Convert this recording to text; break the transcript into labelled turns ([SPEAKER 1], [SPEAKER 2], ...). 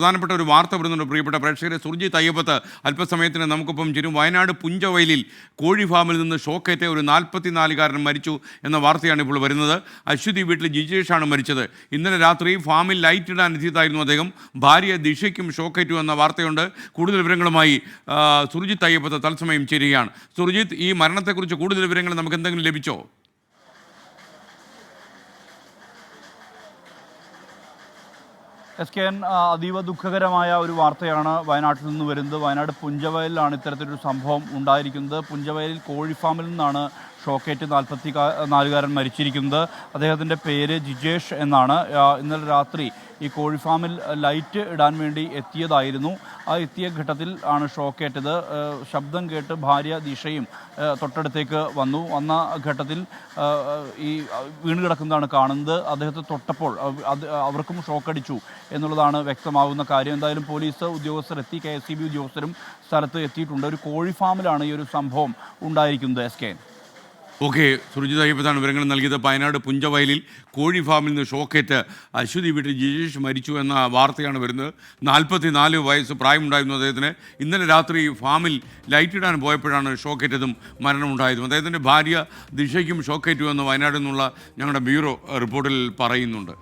[SPEAKER 1] പ്രധാനപ്പെട്ട ഒരു വാർത്ത വരുന്നുണ്ട് പ്രിയപ്പെട്ട പ്രേക്ഷകരെ. സുർജിത് അയ്യപ്പത്ത് അല്പസമയത്തിന് നമുക്കൊപ്പം ചേരും. വയനാട് പുഞ്ചവയലിൽ കോഴി ഫാമിൽ നിന്ന് ഷോക്കേറ്റ് ഒരു 44-കാരൻ മരിച്ചു എന്ന വാർത്തയാണ് ഇപ്പോൾ വരുന്നത്. അശ്വതി വീട്ടിൽ ജിജേഷാണ് മരിച്ചത്. ഇന്നലെ രാത്രി ഫാമിൽ ലൈറ്റ് ഇടാൻ എത്തിയതായിരുന്നു അദ്ദേഹം. ഭാര്യ ദിഷയ്ക്കും ഷോക്കേറ്റു എന്ന വാർത്തയുണ്ട്. കൂടുതൽ വിവരങ്ങളുമായി സുർജിത് അയ്യപ്പത്ത് തത്സമയം ചേരുകയാണ്. സുർജിത്ത്, ഈ മരണത്തെക്കുറിച്ച് കൂടുതൽ വിവരങ്ങൾ നമുക്ക് എന്തെങ്കിലും ലഭിച്ചോ?
[SPEAKER 2] SKN അതീവ ദുഃഖകരമായ ഒരു വാർത്തയാണ് വയനാട്ടിൽ നിന്ന് വരുന്നത്. വയനാട് പുഞ്ചവയലിലാണ് ഇത്തരത്തിലൊരു സംഭവം ഉണ്ടായിരിക്കുന്നത്. പുഞ്ചവയലിൽ കോഴി ഫാമിൽ നിന്നാണ് ഷോക്കേറ്റ് 44കാരൻ മരിച്ചിരിക്കുന്നത്. അദ്ദേഹത്തിൻ്റെ പേര് ജിജേഷ് എന്നാണ്. ഇന്നലെ രാത്രി ഈ കോഴി ഫാമിൽ ലൈറ്റ് ഇടാൻ വേണ്ടി എത്തിയതായിരുന്നു. ആ എത്തിയ ഘട്ടത്തിൽ ആണ് ഷോക്കേറ്റത്. ശബ്ദം കേട്ട് ഭാര്യ ദിഷയും തൊട്ടടുത്തേക്ക് വന്ന ഘട്ടത്തിൽ ഈ വീണ് കിടക്കുന്നതാണ് കാണുന്നത്. അദ്ദേഹത്തെ തൊട്ടപ്പോൾ അവർക്കും ഷോക്കടിച്ചു എന്നുള്ളതാണ് വ്യക്തമാകുന്ന കാര്യം. എന്തായാലും പോലീസ് ഉദ്യോഗസ്ഥർ എത്തി, KSEB ഉദ്യോഗസ്ഥരും സ്ഥലത്ത് എത്തിയിട്ടുണ്ട്. ഒരു കോഴി ഫാമിലാണ് ഈ ഒരു സംഭവം ഉണ്ടായിരിക്കുന്നത്. SKN.
[SPEAKER 1] ഓക്കെ, സുർജിത് അയ്യപ്പത്താണ് വിവരങ്ങൾ നൽകിയത്. വയനാട് പുഞ്ചവയലിൽ കോഴി ഫാമിൽ നിന്ന് ഷോക്കേറ്റ് അശ്വതി വീട്ടിൽ ജിജേഷ് മരിച്ചു എന്ന വാർത്തയാണ് വരുന്നത്. 44 വയസ്സ് പ്രായമുണ്ടായിരുന്നു അദ്ദേഹത്തിന്. ഇന്നലെ രാത്രി ഫാമിൽ ലൈറ്റ് ഇടാൻ പോയപ്പോഴാണ് ഷോക്കേറ്റതും മരണമുണ്ടായതും. അദ്ദേഹത്തിൻ്റെ ഭാര്യ ദിഷയ്ക്കും ഷോക്കേറ്റു എന്ന് വയനാട് നിന്നുള്ള ഞങ്ങളുടെ ബ്യൂറോ റിപ്പോർട്ടിൽ പറയുന്നുണ്ട്.